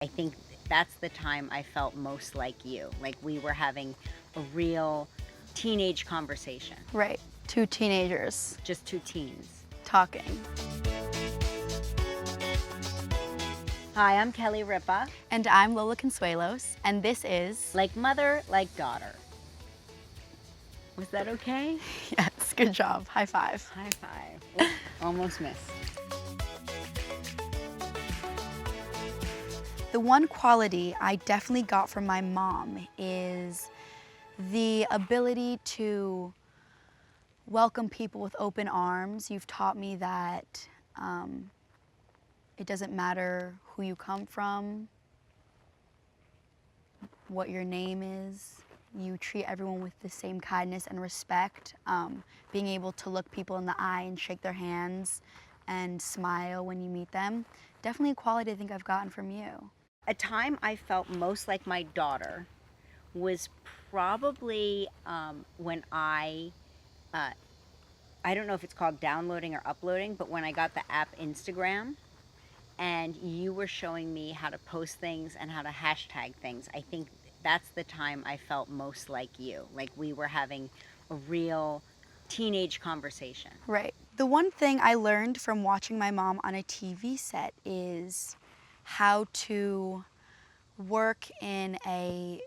I think that's the time I felt most like you. Like we were having a real teenage conversation, Right. Two teenagers just two teens. talking. Hi, I'm Kelly Ripa. And I'm Lola Consuelos, and this is... Like mother, like daughter. Was that okay? Yes, good job. High five. High five. Oops, almost missed. The one quality I definitely got from my mom is the ability to welcome people with open arms. You've taught me that it doesn't matter who you come from, what your name is. You treat everyone with the same kindness and respect. Being able to look people in the eye and shake their hands and smile when you meet them. Definitely a quality I think I've gotten from you. A time I felt most like my daughter was probably when I don't know if it's called downloading or uploading, but when I got the app Instagram and you were showing me how to post things and how to hashtag things, I think that's the time I felt most like you. Like we were having a real teenage conversation. Right. The one thing I learned from watching my mom on a TV set is how to work in a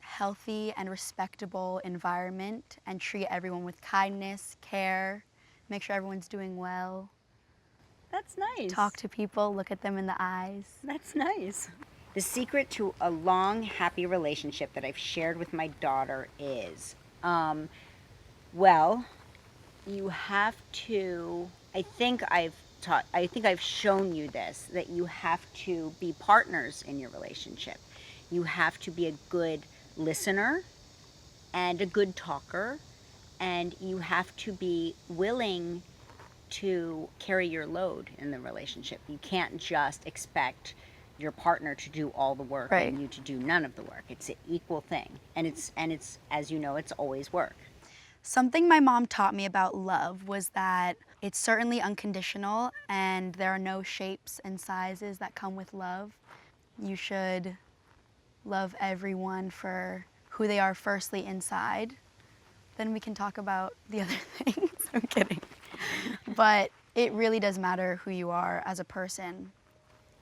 healthy and respectable environment and treat everyone with kindness, care, make sure everyone's doing well, That's nice. talk to people, look at them in the eyes. That's nice. The secret to a long, happy relationship that I've shared with my daughter is, well, you have to, I think I've shown you this, that you have to be partners in your relationship. You have to be a good listener and a good talker, and you have to be willing to carry your load in the relationship. You can't just expect your partner to do all the work Right. and you to do none of the work. It's an equal thing. And it's as you know, it's always work. Something my mom taught me about love was that it's certainly unconditional and there are no shapes and sizes that come with love. You should love everyone for who they are firstly inside. Then we can talk about the other things. I'm kidding. But it really does matter who you are as a person.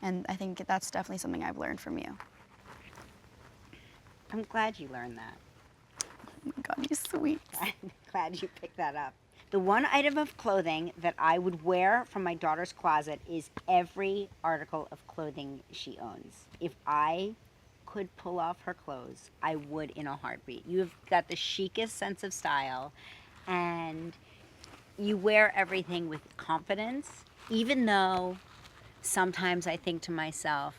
And I think that's definitely something I've learned from you. I'm glad you learned that. Oh my God, you're sweet. I'm glad you picked that up. The one item of clothing that I would wear from my daughter's closet is every article of clothing she owns. If I could pull off her clothes, I would in a heartbeat. You've got the chicest sense of style, and you wear everything with confidence, even though sometimes I think to myself,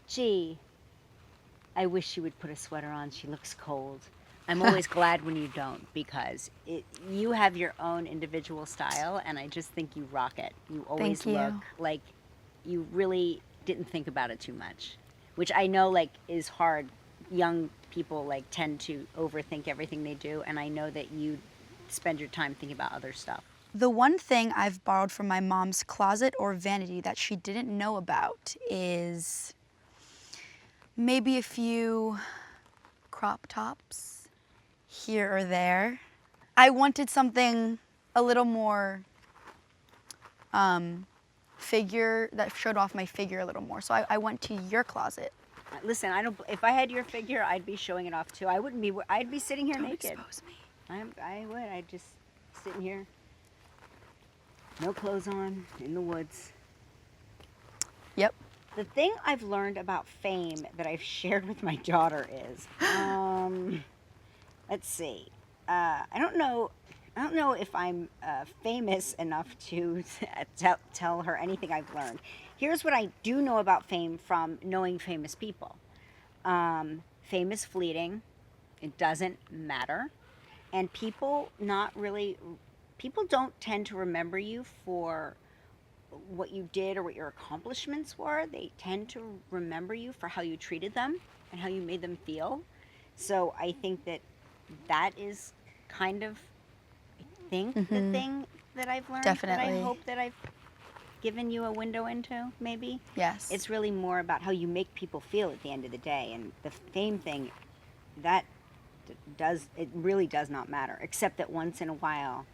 gee, I wish she would put a sweater on. She looks cold. I'm always glad when you don't, because you have your own individual style, and I just think you rock it. You always Thank you. look like you really didn't think about it too much, which I know like is hard. Young people like tend to overthink everything they do, and I know that you spend your time thinking about other stuff. The one thing I've borrowed from my mom's closet or vanity that she didn't know about is maybe a few crop tops here or there. I wanted something a little more figure, that showed off my figure a little more. So I went to your closet. Listen, I don't. If I had your figure, I'd be showing it off too. I wouldn't be. I'd be sitting here Don't naked. expose me. I would. I'd just sitting here, no clothes on, in the woods. Yep. The thing I've learned about fame that I've shared with my daughter is, let's see. I don't know if I'm famous enough to tell her anything I've learned. Here's what I do know about fame from knowing famous people. Fame is fleeting. It doesn't matter. And people don't tend to remember you for what you did or what your accomplishments were. They tend to remember you for how you treated them and how you made them feel. So I think that is kind of, I think, the thing that I've learned. That I Definitely. hope that I've given you a window into, maybe. Yes. It's really more about how you make people feel at the end of the day. And the fame thing, that it really does not matter, except that once in a while,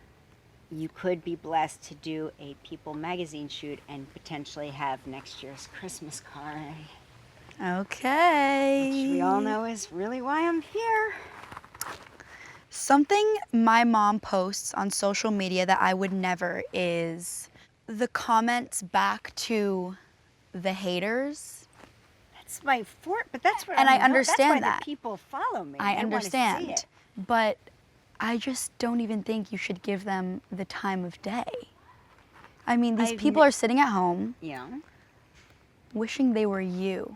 you could be blessed to do a People magazine shoot and potentially have next year's Christmas card. Okay. Which we all know is really why I'm here. Something my mom posts on social media that I would never is the comments back to the haters. That's my fort, but that's what And I know. understand that's why that. The people follow me. I They wanna see understand. it. But I just don't even think you should give them the time of day. I mean, these people are sitting at home Yeah. wishing they were you.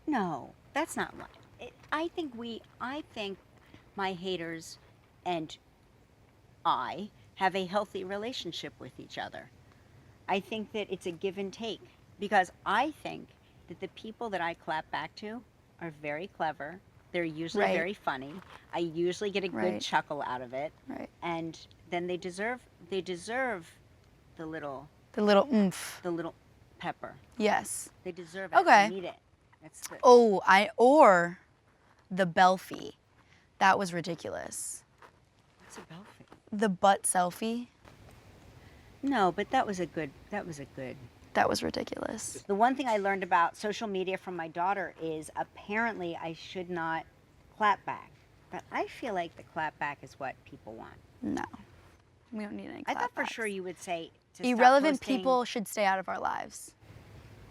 No, that's not what. I think my haters and I have a healthy relationship with each other. I think that it's a give and take because I think that the people that I clap back to are very clever. They're usually Right. very funny. I usually get a good Right. chuckle out of it. Right. And then they deserve the little The little oomph. pepper. Yes. They deserve it. Okay. They need it. That's the, Or the belfie. That was ridiculous. what's a belfie? The butt selfie. No, but that was a good. That was ridiculous. The one thing I learned about social media from my daughter is apparently I should not clap back. But I feel like the clap back is what people want. No. We don't need any I thought for clapbacks. sure you would say to stop Irrelevant posting- people should stay out of our lives.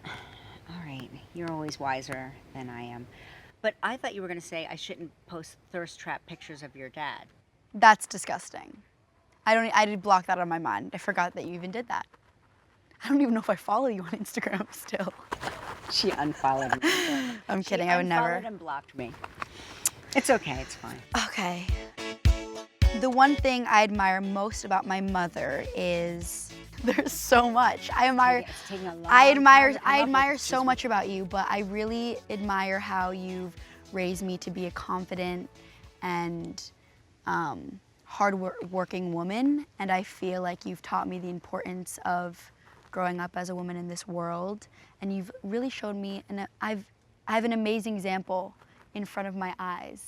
All right, you're always wiser than I am. But I thought you were going to say I shouldn't post thirst trap pictures of your dad. That's disgusting. I did block that on my mind. I forgot that you even did that. I don't even know if I follow you on Instagram still. She unfollowed me. I'm kidding, I would never. She unfollowed and blocked me. It's okay, it's fine. Okay. The one thing I admire most about my mother is there's so much. I admire It's taking a long I time admire to come I up with admire just so much about you, but I really admire how you've raised me to be a confident and hard-working woman, and I feel like you've taught me the importance of growing up as a woman in this world, and you've really showed me, and I have an amazing example in front of my eyes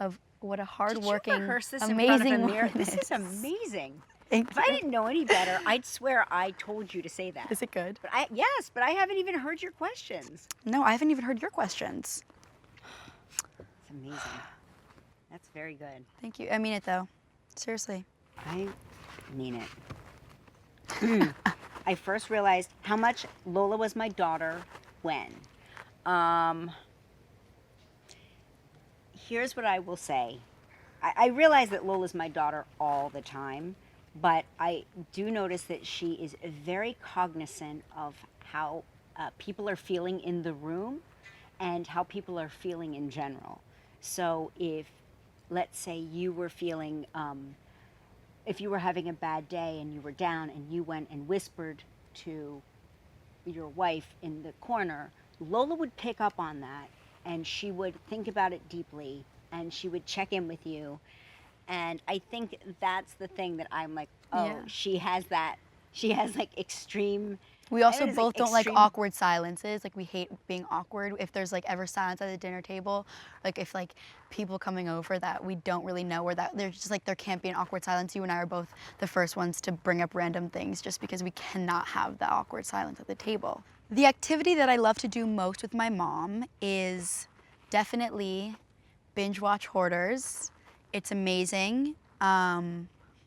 of what a hardworking, Did you rehearse this amazing in front of a mirror? woman This is amazing. Thank If I you. didn't know any better, I'd swear I told you to say that. Is it good? But I haven't even heard your questions. No, I haven't even heard your questions. It's amazing. That's very good. Thank you. I mean it though. Seriously. I mean it. I first realized how much Lola was my daughter when. Here's what I will say. I realize that Lola's my daughter all the time, but I do notice that she is very cognizant of how people are feeling in the room and how people are feeling in general. So if, let's say, you were feeling, if you were having a bad day and you were down and you went and whispered to your wife in the corner, Lola would pick up on that and she would think about it deeply and she would check in with you. And I think that's the thing that I'm like, oh, Yeah. she has that. She has like extreme. We also it is, both don't like extreme- awkward silences. Like we hate being awkward. If there's like ever silence at the dinner table, like if like people coming over that we don't really know or that there's just like there can't be an awkward silence. You and I are both the first ones to bring up random things just because we cannot have the awkward silence at the table. The activity that I love to do most with my mom is definitely binge watch Hoarders. It's amazing.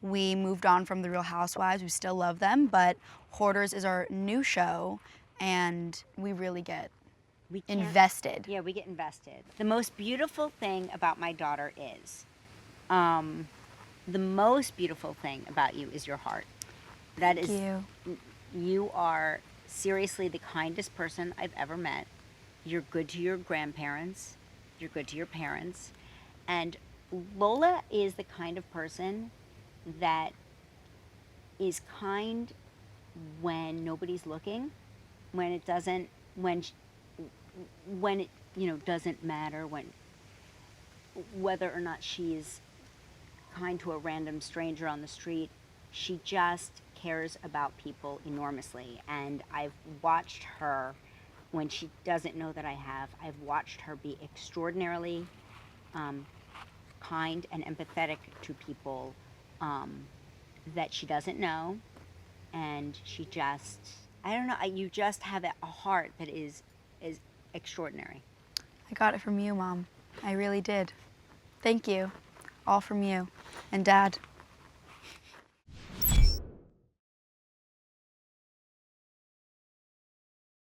We moved on from the Real Housewives. We still love them, but Hoarders is our new show, and we really get We can't- invested. Yeah, we get invested. The most beautiful thing about my daughter is, the most beautiful thing about you is your heart. That is, Thank you. you are seriously the kindest person I've ever met. You're good to your grandparents. You're good to your parents. And Lola is the kind of person that is kind when nobody's looking, when it doesn't, when it, doesn't matter, whether or not she's kind to a random stranger on the street. She just cares about people enormously. And I've watched her, when she doesn't know that I have, I've watched her be extraordinarily kind and empathetic to people that she doesn't know. And she just, I don't know, you just have a heart that is extraordinary. I got it from you, Mom. I really did. Thank you. All from you. And Dad.